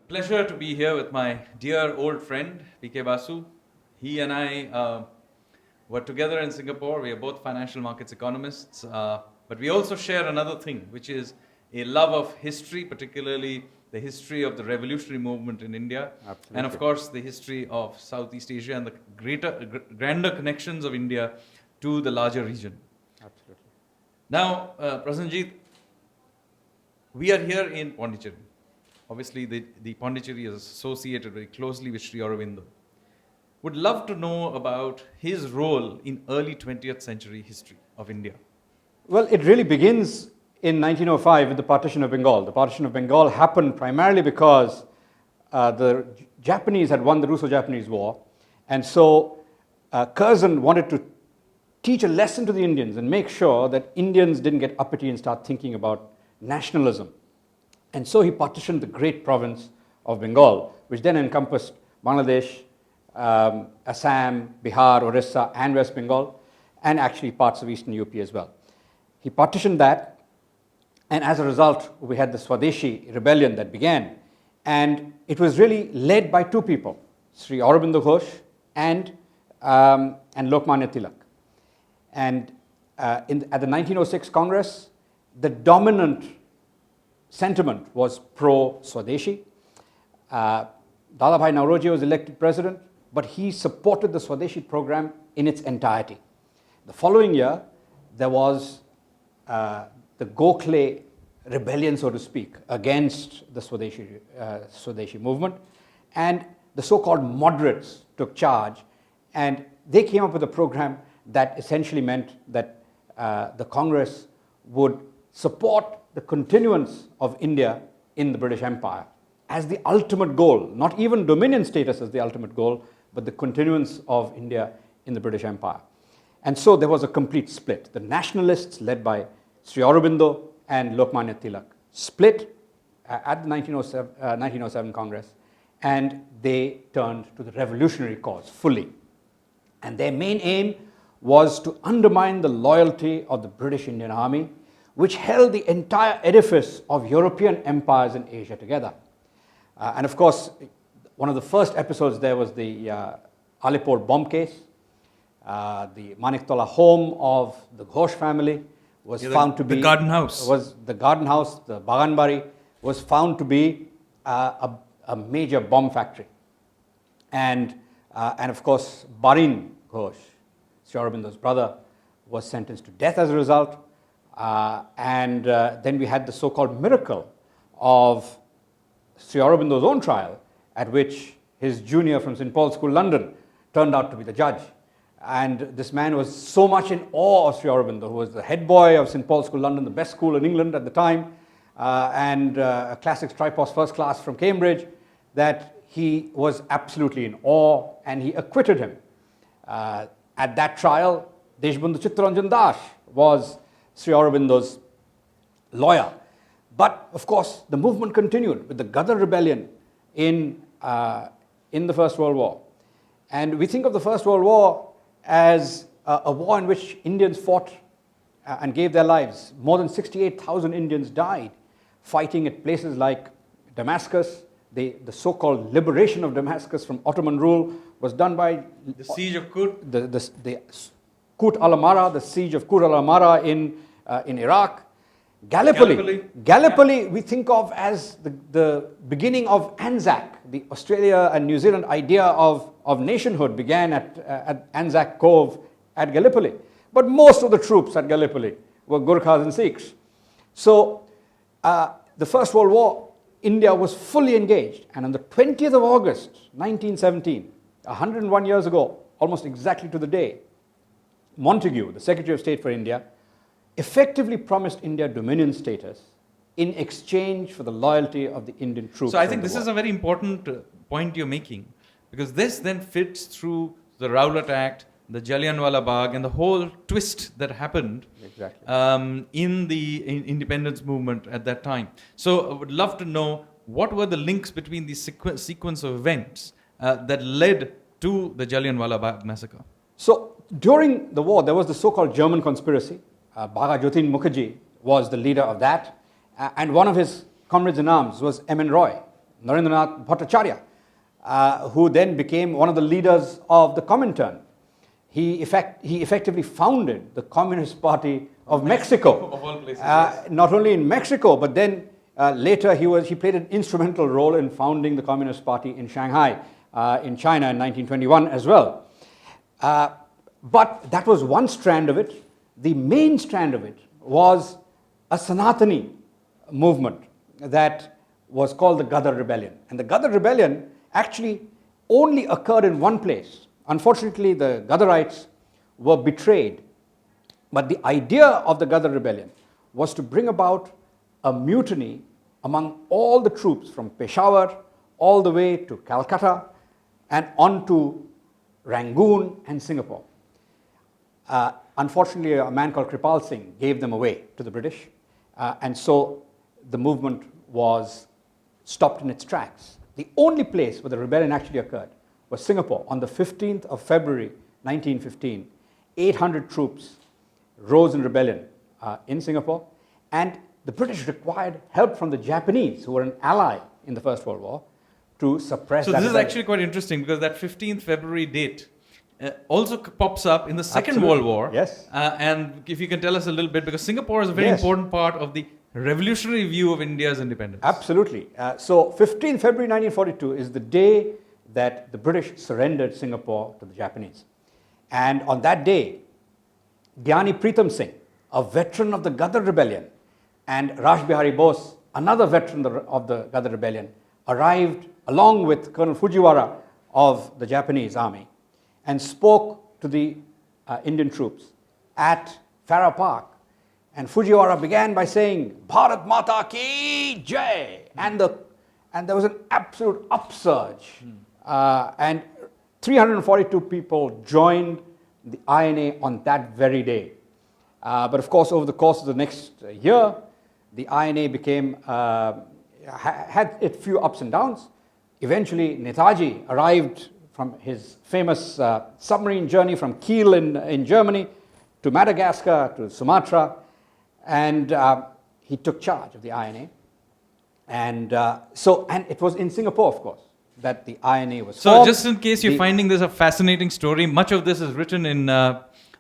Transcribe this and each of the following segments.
Pleasure to be here with my dear old friend, PK Basu. He and I were together in Singapore. We are both financial markets economists, but we also share another thing, which is a love of history, particularly the history of the revolutionary movement in India. Absolutely. And of course, the history of Southeast Asia and the grander connections of India to the larger region. Absolutely. Now, Prasenjit, we are here in Pondicherry. Obviously, the Pondicherry is associated very closely with Sri Aurobindo. Would love to know about his role in early 20th century history of India. Well, it really begins in 1905 with the partition of Bengal. The partition of Bengal happened primarily because the Japanese had won the Russo-Japanese War, and so Curzon wanted to teach a lesson to the Indians and make sure that Indians didn't get uppity and start thinking about nationalism. And so he partitioned the great province of Bengal, which then encompassed Bangladesh, Assam, Bihar, Orissa, and West Bengal, and actually parts of eastern UP as well. He partitioned that, and as a result, we had the Swadeshi Rebellion that began. And it was really led by two people, Sri Aurobindo Ghosh and Lokmanya Tilak. And at the 1906 Congress, the dominant sentiment was pro-Swadeshi. Dadabhai Nauroji was elected president, but he supported the Swadeshi program in its entirety. The following year, there was the Gokhale rebellion, so to speak, against the Swadeshi movement, and the so-called moderates took charge, and they came up with a program that essentially meant that the Congress would support the continuance of India in the British Empire as the ultimate goal, not even dominion status as the ultimate goal, but the continuance of India in the British Empire. And so there was a complete split. The nationalists, led by Sri Aurobindo and Lokmanya Tilak, split at the 1907 Congress, and they turned to the revolutionary cause fully. And their main aim was to undermine the loyalty of the British Indian Army, which held the entire edifice of European empires in Asia together. And of course, one of the first episodes there was the Alipore bomb case. The Maniktola home of the Ghosh family was found to be... The garden house. The garden house, the Baganbari, was found to be a major bomb factory. And of course, Barin Ghosh, Sri Aurobindo's brother, was sentenced to death as a result. And then we had the so-called miracle of Sri Aurobindo's own trial, at which his junior from St. Paul's School, London, turned out to be the judge. And this man was so much in awe of Sri Aurobindo, who was the head boy of St. Paul's School, London, the best school in England at the time, and a classics tripos first class from Cambridge, that he was absolutely in awe, and he acquitted him. At that trial, Deshbandhu Chittaranjan Das was Sri Aurobindo's lawyer. But of course, the movement continued with the Gadar Rebellion in the First World War. And we think of the First World War as a war in which Indians fought and gave their lives. More than 68,000 Indians died fighting at places like Damascus. The so-called liberation of Damascus from Ottoman rule was done by... The siege of Kut. The Kut al-Amara, the siege of Kut al-Amara in Iraq. Gallipoli, we think of as the beginning of Anzac. The Australia and New Zealand idea of nationhood began at Anzac Cove at Gallipoli. But most of the troops at Gallipoli were Gurkhas and Sikhs. So the First World War, India was fully engaged. And on the 20th of August, 1917, 101 years ago, almost exactly to the day, Montagu, the Secretary of State for India, effectively promised India dominion status in exchange for the loyalty of the Indian troops. So I think this is a very important point you're making, because this then fits through the Rowlatt Act, the Jallianwala Bagh, and the whole twist that happened in the independence movement at that time. So I would love to know what were the links between the sequence of events that led to the Jallianwala Bagh massacre. So during the war, there was the so-called German conspiracy. Bhaga Jyotin Mukherjee was the leader of that, and one of his comrades in arms was M.N. Roy, Narendranath Bhattacharya, who then became one of the leaders of the Comintern. He effectively founded the Communist Party of Mexico. Of all places, yes. Not only in Mexico, but then later he played an instrumental role in founding the Communist Party in Shanghai, in China in 1921 as well. But that was one strand of it. The main strand of it was a Sanatani movement that was called the Gadar Rebellion. And the Gadar Rebellion actually only occurred in one place. Unfortunately, the Gadarites were betrayed. But the idea of the Gadar Rebellion was to bring about a mutiny among all the troops from Peshawar all the way to Calcutta and on to Rangoon and Singapore. Unfortunately, a man called Kripal Singh gave them away to the British, and so the movement was stopped in its tracks. The only place where the rebellion actually occurred was Singapore. On the 15th of February 1915, 800 troops rose in rebellion in Singapore, and the British required help from the Japanese, who were an ally in the First World War, to suppress that. So this rebellion. is actually quite interesting, because that 15th February date also pops up in the Second Absolutely. World War. Yes. And if you can tell us a little bit, because Singapore is a very Yes. important part of the revolutionary view of India's independence. Absolutely. So 15 February 1942 is the day that the British surrendered Singapore to the Japanese. And on that day, Gyani Pritam Singh, a veteran of the Gadar Rebellion, and Raj Bihari Bose, another veteran of the Gadar Rebellion, arrived along with Colonel Fujiwara of the Japanese army and spoke to the Indian troops at Farrer Park. And Fujiwara began by saying, Bharat Mata ki Jai! And there was an absolute upsurge. And 342 people joined the INA on that very day. But of course, over the course of the next year, the INA had a few ups and downs. Eventually, Netaji arrived from his famous submarine journey from Kiel in Germany to Madagascar to Sumatra, and he took charge of the INA. And it was in Singapore, of course, that the INA was So formed. just in case you're finding this a fascinating story, much of this is written in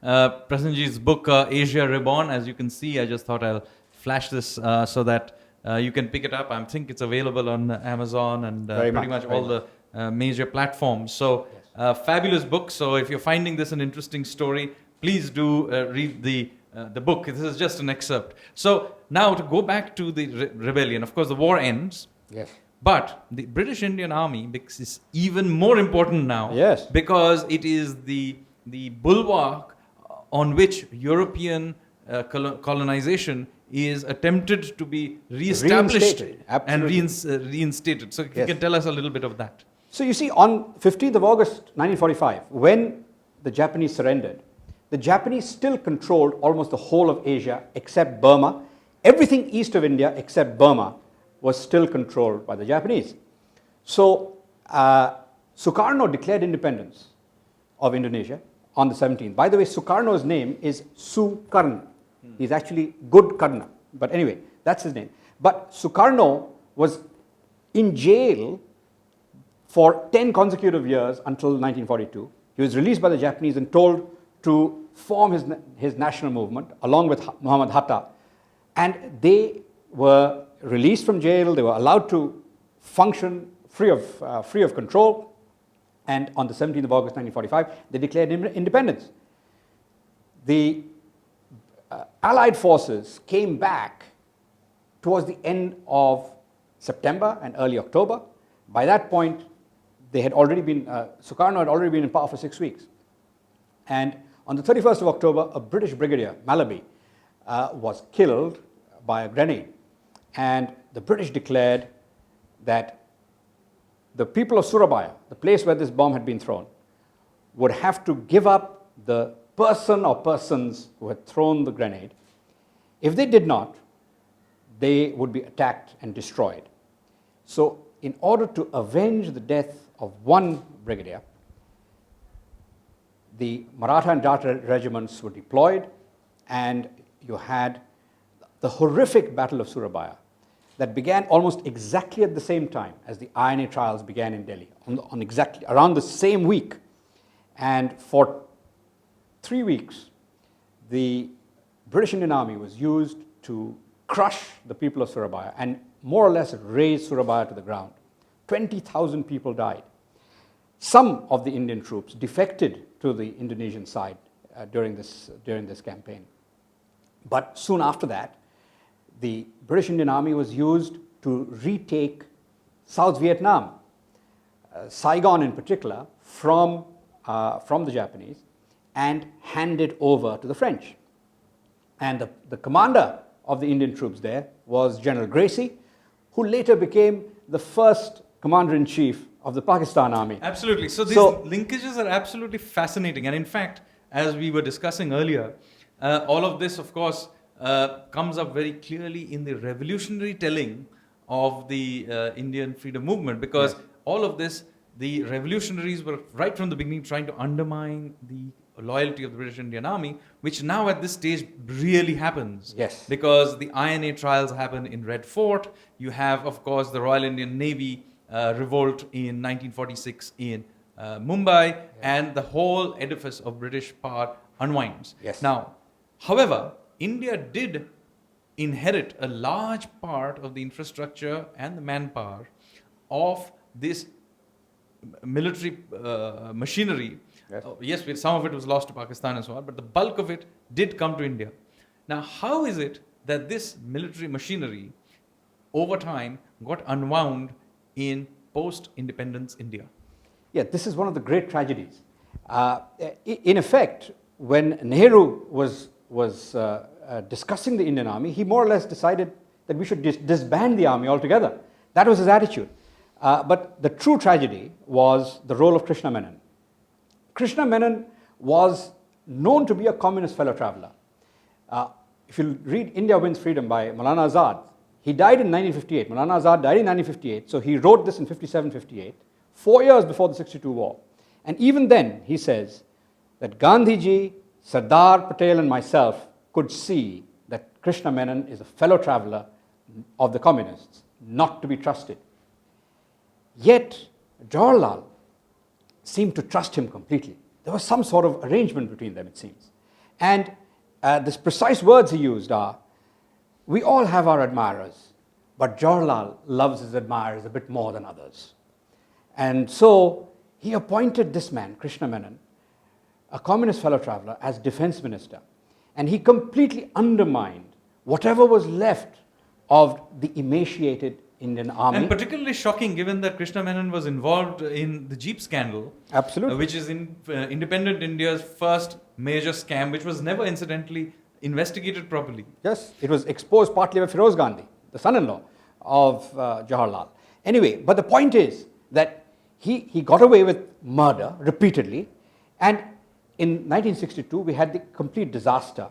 Prasenjit's book, Asia Reborn. As you can see, I just thought I'll flash this so that you can pick it up. I think it's available on Amazon and pretty much all the major platforms. So fabulous book. So if you're finding this an interesting story, please do read the book. This is just an excerpt. So now to go back to the rebellion, of course the war ends. Yes. But the British Indian Army is even more important now. Yes. Because it is the bulwark on which European colonization is attempted to be re-established and reinstated. So if you can tell us a little bit of that. So you see, on 15th of August 1945, when the Japanese surrendered, the Japanese still controlled almost the whole of Asia except Burma. Everything east of India except Burma was still controlled by the Japanese. So Sukarno declared independence of Indonesia on the 17th. By the way, Sukarno's name is Sukarno. He's actually good Karna. But anyway, that's his name. But Sukarno was in jail for 10 consecutive years until 1942. He was released by the Japanese and told to form his national movement along with Muhammad Hatta. And they were released from jail. They were allowed to function free of control. And on the 17th of August 1945, they declared independence. The Allied forces came back towards the end of September and early October. By that point, they had already been, Sukarno had already been in power for 6 weeks. And on the 31st of October, a British brigadier, Malaby, was killed by a grenade. And the British declared that the people of Surabaya, the place where this bomb had been thrown, would have to give up the person or persons who had thrown the grenade. If they did not, they would be attacked and destroyed. So in order to avenge the death of one brigadier, the Maratha and Jat regiments were deployed, and you had the horrific Battle of Surabaya, that began almost exactly at the same time as the INA trials began in Delhi, on exactly around the same week. And for 3 weeks, the British Indian Army was used to crush the people of Surabaya and more or less raze Surabaya to the ground. 20,000 people died. Some of the Indian troops defected to the Indonesian side during this campaign. But soon after that, the British Indian Army was used to retake South Vietnam, Saigon in particular, from the Japanese, and hand it over to the French. And the commander of the Indian troops there was General Gracie, who later became the first commander-in-chief of the Pakistan Army. Absolutely. So these linkages are absolutely fascinating. And in fact, as we were discussing earlier, all of this, of course, comes up very clearly in the revolutionary telling of the Indian freedom movement, because all of this, the revolutionaries were right from the beginning trying to undermine the loyalty of the British Indian Army, which now at this stage really happens. Yes. Because the INA trials happen in Red Fort. You have, of course, the Royal Indian Navy revolt in 1946 in Mumbai, and the whole edifice of British power unwinds. Yes. Now, however, India did inherit a large part of the infrastructure and the manpower of this military machinery. Yes, some of it was lost to Pakistan and so on, but the bulk of it did come to India. Now, how is it that this military machinery over time got unwound in post-independence India? Yeah, this is one of the great tragedies. In effect, when Nehru was discussing the Indian Army, he more or less decided that we should disband the army altogether. That was his attitude. But the true tragedy was the role of Krishna Menon. Krishna Menon was known to be a communist fellow traveler. If you read India Wins Freedom by Maulana Azad, he died in 1958. Maulana Azad died in 1958, so he wrote this in 57-58, 4 years before the 62 war. And even then, he says that Gandhiji, Sardar Patel and myself could see that Krishna Menon is a fellow traveler of the communists, not to be trusted. Yet, Jawaharlal seemed to trust him completely. There was some sort of arrangement between them, it seems. And the precise words he used are, we all have our admirers, but Jawaharlal loves his admirers a bit more than others. And so he appointed this man, Krishna Menon, a communist fellow traveler, as defense minister. And he completely undermined whatever was left of the emaciated Indian army. And particularly shocking given that Krishna Menon was involved in the Jeep scandal. Absolutely. Which is in independent India's first major scam, which was never incidentally investigated properly. Yes, it was exposed partly by Feroz Gandhi, the son-in-law of Jawaharlal. Anyway, but the point is that he got away with murder repeatedly, and in 1962 we had the complete disaster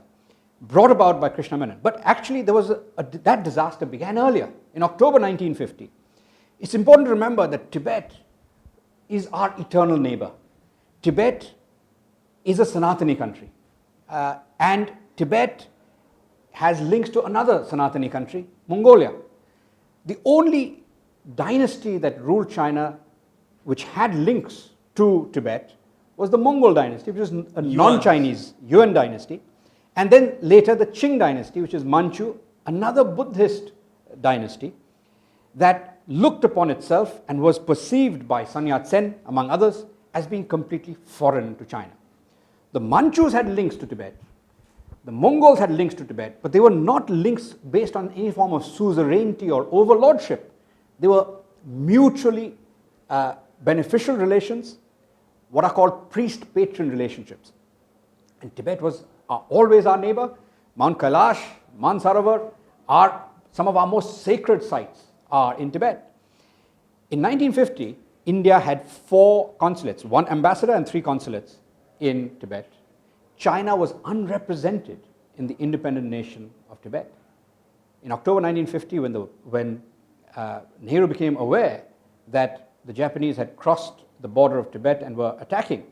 brought about by Krishna Menon. But actually there was that disaster began earlier, in October 1950. It's important to remember that Tibet is our eternal neighbor. Tibet is a Sanatani country, and Tibet has links to another Sanatani country, Mongolia. The only dynasty that ruled China which had links to Tibet was the Mongol dynasty, which was a non-Chinese Yuan dynasty. And then later the Qing dynasty, which is Manchu, another Buddhist dynasty that looked upon itself and was perceived by Sun Yat-sen, among others, as being completely foreign to China. The Manchus had links to Tibet, the Mongols had links to Tibet, but they were not links based on any form of suzerainty or overlordship. They were mutually beneficial relations, what are called priest-patron relationships. And Tibet was always our neighbor. Mount Kailash, Mansarovar are some of our most sacred sites are in Tibet. In 1950, India had 4 consulates, 1 ambassador and 3 consulates in Tibet. China was unrepresented in the independent nation of Tibet. In October 1950, when Nehru became aware that the Japanese had crossed the border of Tibet and were attacking,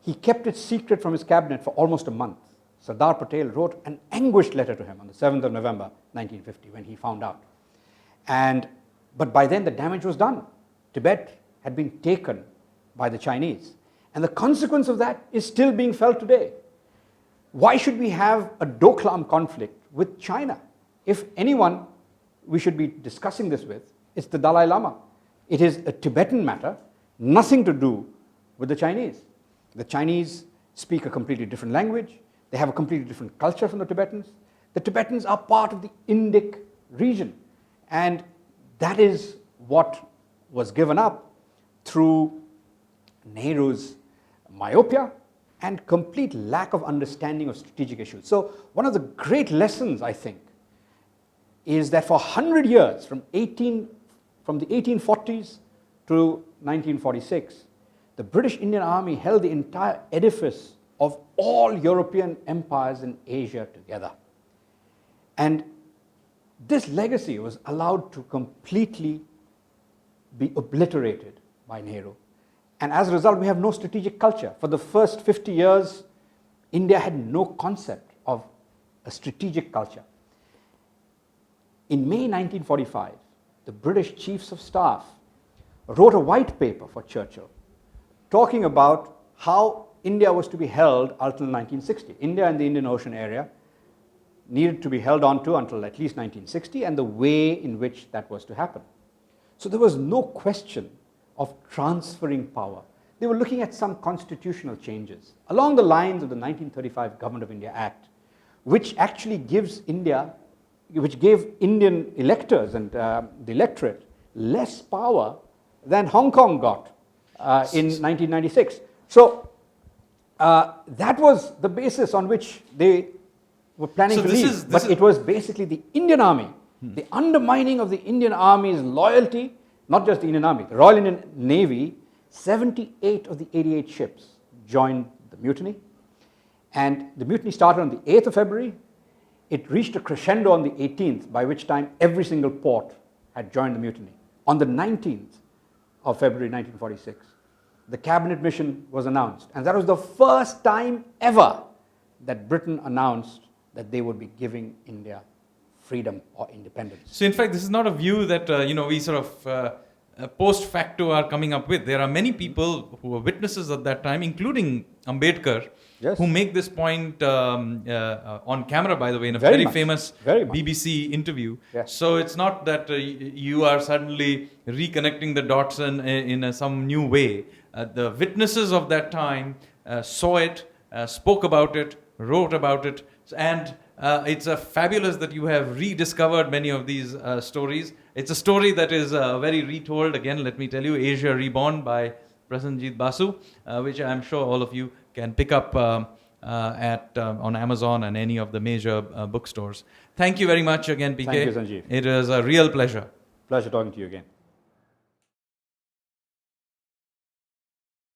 he kept it secret from his cabinet for almost a month. Sardar Patel wrote an anguished letter to him on the 7th of November 1950 when he found out. But by then the damage was done. Tibet had been taken by the Chinese. And the consequence of that is still being felt today. Why should we have a Doklam conflict with China? If anyone we should be discussing this with, it's the Dalai Lama. It is a Tibetan matter, nothing to do with the Chinese. The Chinese speak a completely different language. They have a completely different culture from the Tibetans. The Tibetans are part of the Indic region. And that is what was given up through Nehru's myopia and complete lack of understanding of strategic issues. So one of the great lessons, I think, is that for 100 years, from the 1840s to 1946, the British Indian Army held the entire edifice of all European empires in Asia together. And this legacy was allowed to completely be obliterated by Nehru. And as a result, we have no strategic culture. For the first 50 years, India had no concept of a strategic culture. In May 1945, the British Chiefs of Staff wrote a white paper for Churchill talking about how India was to be held until 1960. India and the Indian Ocean area needed to be held on to until at least 1960, and the way in which that was to happen. So there was no question of transferring power. They were looking at some constitutional changes along the lines of the 1935 Government of India Act, which actually gave Indian electors and the electorate less power than Hong Kong got in 1996. So that was the basis on which they were planning to leave. But it was basically the Indian Army, the undermining of the Indian Army's loyalty, not just the Indian Army, the Royal Indian Navy. 78 of the 88 ships joined the mutiny. And the mutiny started on the 8th of February. It reached a crescendo on the 18th, by which time every single port had joined the mutiny. On the 19th of February 1946, the cabinet mission was announced. And that was the first time ever that Britain announced that they would be giving India freedom or independence. So in fact, this is not a view that we sort of post facto are coming up with. There are many people who were witnesses at that time, including Ambedkar, yes, who make this point on camera, by the way, in a very famous BBC interview. Yes. So it's not that you are suddenly reconnecting the dots in some new way. The witnesses of that time saw it, spoke about it, wrote about it, and it's fabulous that you have rediscovered many of these stories. It's a story that is very retold. Again, let me tell you, Asia Reborn by Prasenjit Basu, which I'm sure all of you can pick up on Amazon and any of the major bookstores. Thank you very much again, PK. Thank you, Sanjeev. It is a real pleasure. Pleasure talking to you again.